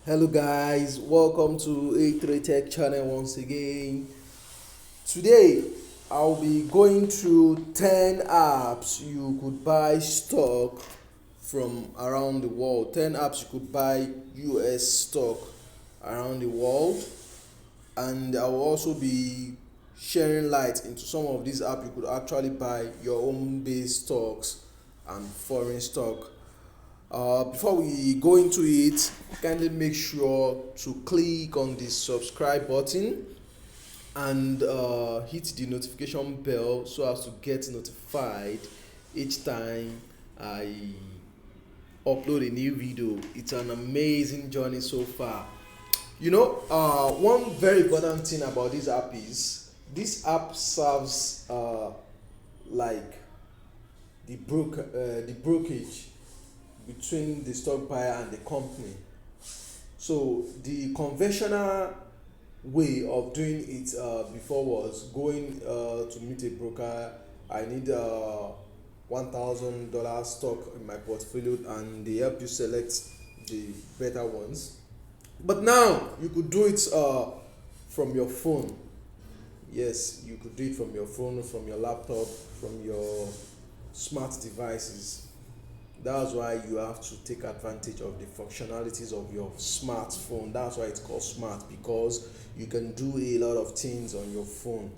Hello guys, welcome to A3 Tech channel once again. Today I'll be going through 10 apps you could buy stock from around the world. 10 apps you could buy US stock around the world, and I will also be sharing light into some of these apps you could actually buy your own base stocks and foreign stock. Before we go into it, kindly make sure to click on the subscribe button and hit the notification bell so as to get notified each time I upload a new video. It's an amazing journey so far. One very important thing about this app is this app serves like the brokerage between the stock buyer and the company. So the conventional way of doing it before was going to meet a broker. I need $1,000 stock in my portfolio, and they help you select the better ones. But now you could do it from your phone. Yes, you could do it from your phone, from your laptop, from your smart devices. That's why you have to take advantage of the functionalities of your smartphone. That's why it's called smart, because you can do a lot of things on your phone.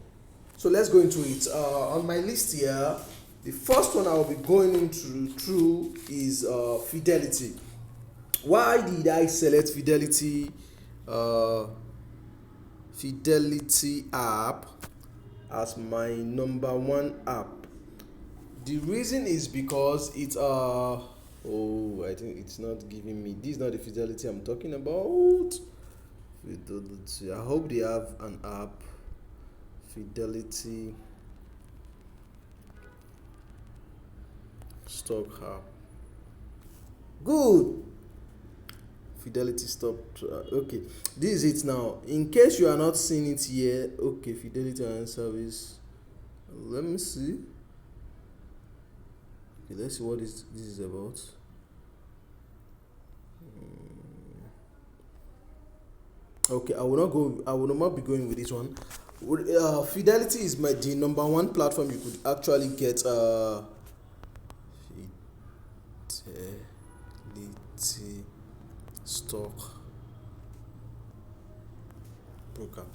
So let's go into it. On my list here, the first one I'll be going into through is Fidelity. Why did I select uh, Fidelity app as my number one app? The reason is because I think it's not giving me, this is not the Fidelity I'm talking about. Fidelity, I hope they have an app. Fidelity stock app. Good. Fidelity stock. Okay, this is it now. In case you are not seeing it here, okay, Fidelity and service. Let me see. Okay, let's see what this is about. Okay, I will not be going with this one. Fidelity is the number one platform you could actually get Fidelity stock broker.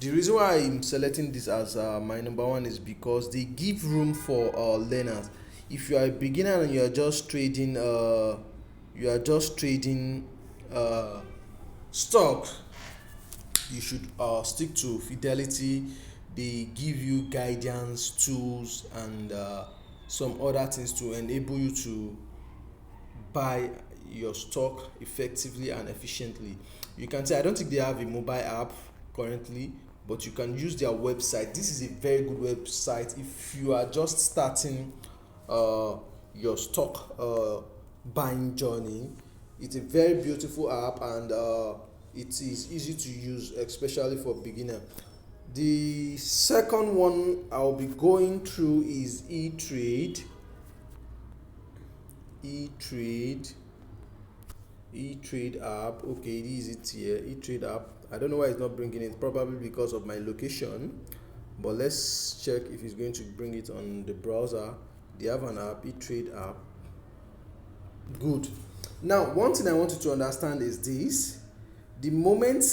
The reason why I'm selecting this as my number one is because they give room for learners. If you are a beginner and you are just trading stock, you should stick to Fidelity. They give you guidance, tools, and some other things to enable you to buy your stock effectively and efficiently. You can say, I don't think they have a mobile app currently, but you can use their website. This is a very good website if you are just starting your stock buying journey. It's a very beautiful app, and it is easy to use, especially for beginner. The second one I'll be going through is E-Trade. E-Trade. E-Trade app. Okay, this is it here. E-Trade app. I don't know why it's not bringing it. Probably because of my location. But let's check if it's going to bring it on the browser. They have an app, E-Trade app. Good. Now, one thing I want you to understand is this. The moment,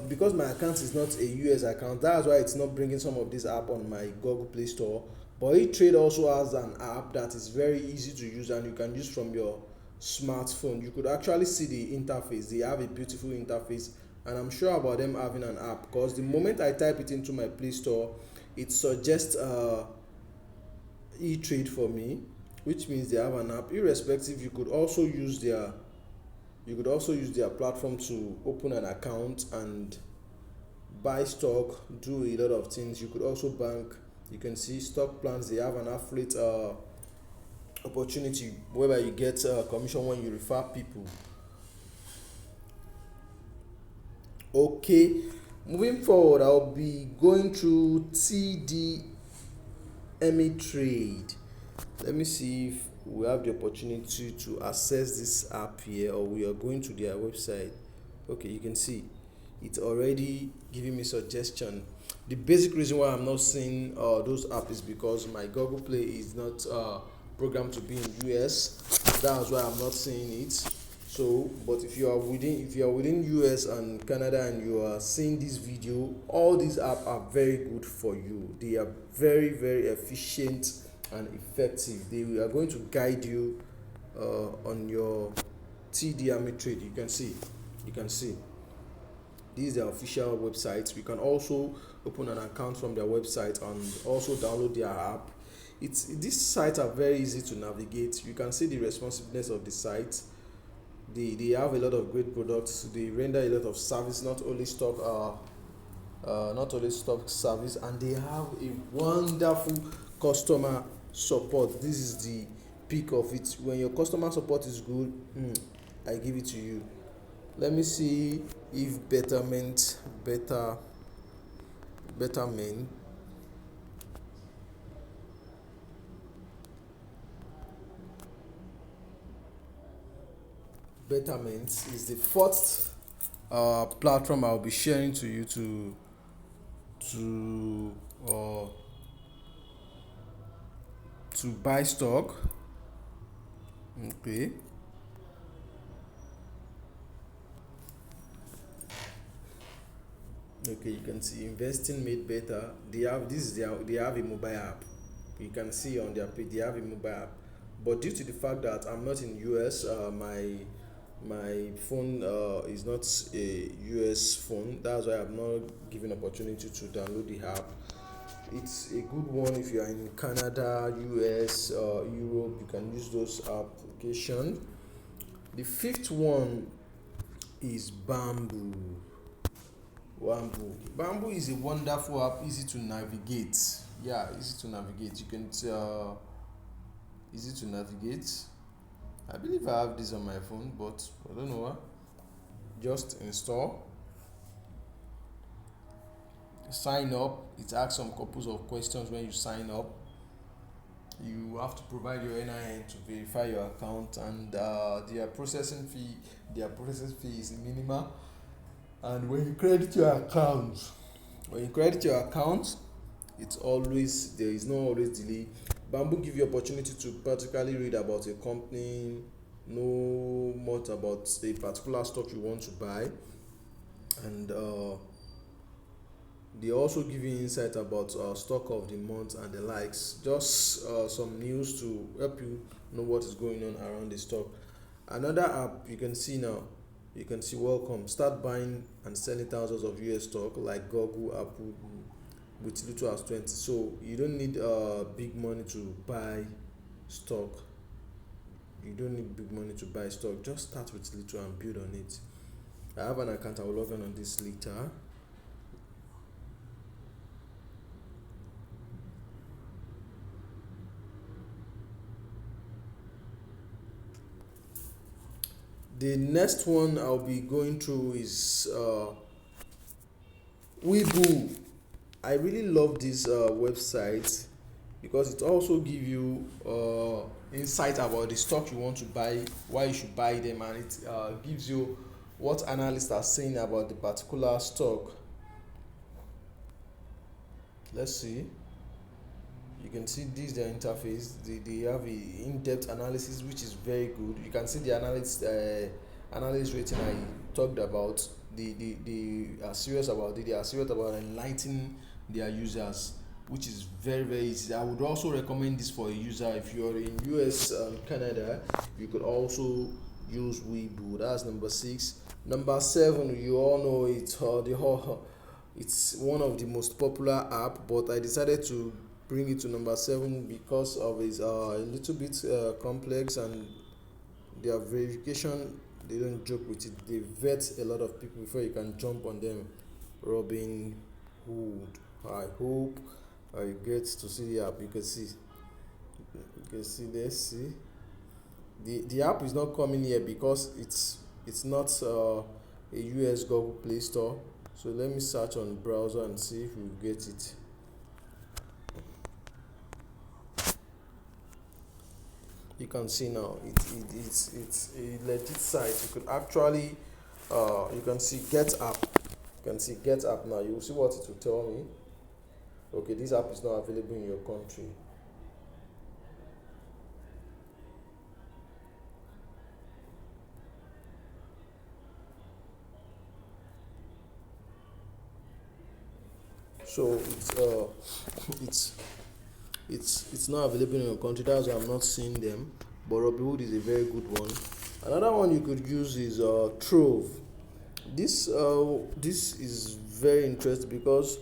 because my account is not a US account, that's why it's not bringing some of this app on my Google Play Store. But E-Trade also has an app that is very easy to use, and you can use from your smartphone. You could actually see the interface. They have a beautiful interface, and I'm sure about them having an app, because the moment I type it into my Play Store, it suggests E-Trade for me, which means they have an app. Irrespective, you could also use their platform to open an account and buy stock, do a lot of things. You could also bank. You can see stock plans. They have an affiliate opportunity whereby you get commission when you refer people. Okay, moving forward, I'll be going through TD Ameritrade. Let me see if we have the opportunity to access this app here, or we are going to their website. Okay, you can see it's already giving me suggestion. The basic reason why I'm not seeing those apps is because my Google Play is not programmed to be in US. That's why I'm not seeing it. So but if you are within US and Canada and you are seeing this video, all these apps are very good for you. They are very very efficient and effective. They are going to guide you on your TD Army trade. You can see this is their official website. We can also open an account from their website and also download their app. These sites are very easy to navigate. You can see the responsiveness of the site. They have a lot of great products. They render a lot of service, not only stock service, and they have a wonderful customer support. This is the peak of it. When your customer support is good, I give it to you. Let me see if betterment betterment is the fourth platform I'll be sharing to you to uh, to buy stock. Okay, okay, you can see investing made better. They have a mobile app. You can see on their page they have a mobile app. But due to the fact that I'm not in US, my phone is not a US phone. That's why I'm not given opportunity to download the app. It's a good one if you are in Canada, US, Europe. You can use those applications. The fifth one is Bamboo is a wonderful app, easy to navigate. Yeah, easy to navigate. You can easy to navigate. I believe I have this on my phone, but I don't know what. Just install, sign up. It asks some couples of questions when you sign up. You have to provide your NIN to verify your account, and their processing fee is minimal. And when you credit your account, it's always there is no always delay. Bamboo give you opportunity to practically read about a company, know much about a particular stock you want to buy, and they also give you insight about stock of the month and the likes. Just some news to help you know what is going on around the stock. Another app you can see now, you can see welcome. Start buying and selling thousands of US stock like Google, Apple with little as 20. So you don't need big money to buy stock. You don't need big money to buy stock. Just start with little and build on it. I have an account. I will log in on this later. The next one I'll be going through is Weeboo. I really love this website because it also give you insight about the stock you want to buy, why you should buy them, and it gives you what analysts are saying about the particular stock. Let's see. You can see this their interface. They have a in-depth analysis which is very good. You can see the analyst rating I talked about. They are serious about it. They are serious about enlightening their users, which is very very easy. I would also recommend this for a user. If you are in US and Canada, you could also use Weeboo. That's number 6. Number 7, you all know it's one of the most popular app, but I decided to bring it to number 7 because of its a little bit complex, and their verification, they don't joke with it. They vet a lot of people before you can jump on them. Robin Hood. I hope I get to see the app. You can see let's see. The app is not coming here because it's not a US Google Play Store. So let me search on browser and see if we get it. You can see now it's a legit site. You could actually You can see Get App. You can see Get App now. You will see what it will tell me. Okay, this app is not available in your country. So it's it's not available in your country. That's why I'm not seeing them. But Robinhood is a very good one. Another one you could use is Trove. This is very interesting because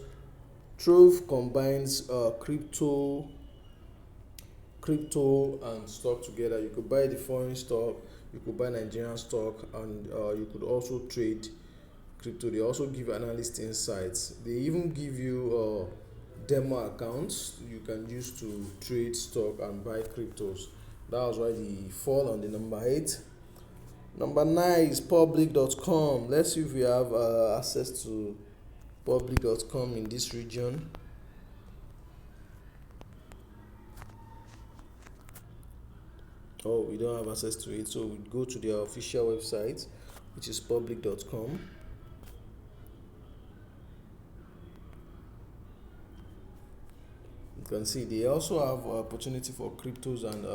Trove combines crypto and stock together. You could buy the foreign stock, you could buy Nigerian stock, and you could also trade crypto. They also give analyst insights. They even give you demo accounts you can use to trade stock and buy cryptos. That was why they fall on the number 8. Number 9 is public.com. Let's see if we have access to public.com in this region. Oh, we don't have access to it, so we go to their official website, which is public.com. You can see they also have opportunity for cryptos and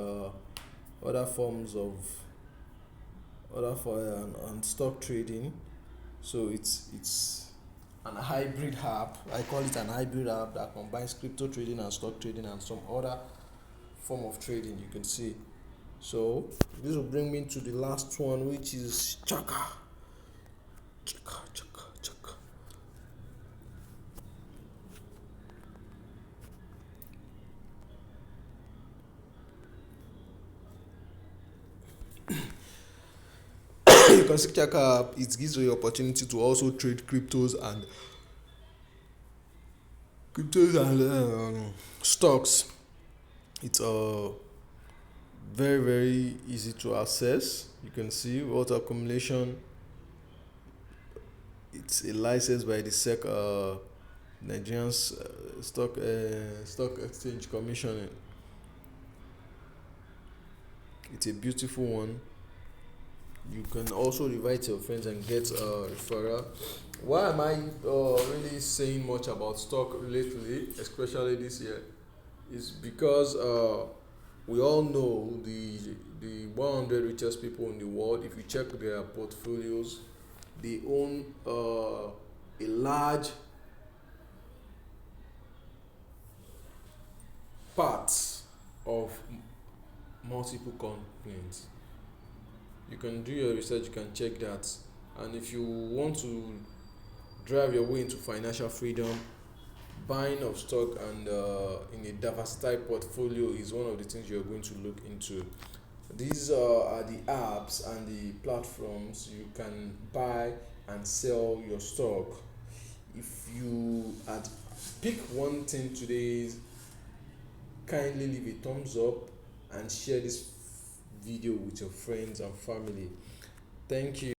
other forms of other for and stock trading. So it's an hybrid app. I call it an hybrid app that combines crypto trading and stock trading and some other form of trading. You can see. So this will bring me to the last one, which is Chaka. Chaka. You can see Chaka app. It gives you the opportunity to also trade cryptos and stocks. It's very easy to access. You can see water accumulation. It's a license by the SEC, Nigerian Stock Exchange Commission. It's a beautiful one. You can also invite your friends and get a referral. Why am I really saying much about stock lately, especially this year? Is because we all know the 100 richest people in the world. If you check their portfolios, they own a large part of multiple companies. You can do your research, you can check that. And if you want to drive your way into financial freedom, buying of stock and in a diversified portfolio is one of the things you're going to look into. These are the apps and the platforms you can buy and sell your stock. If you had pick one thing today, kindly leave a thumbs up and share this video with your friends and family. Thank you.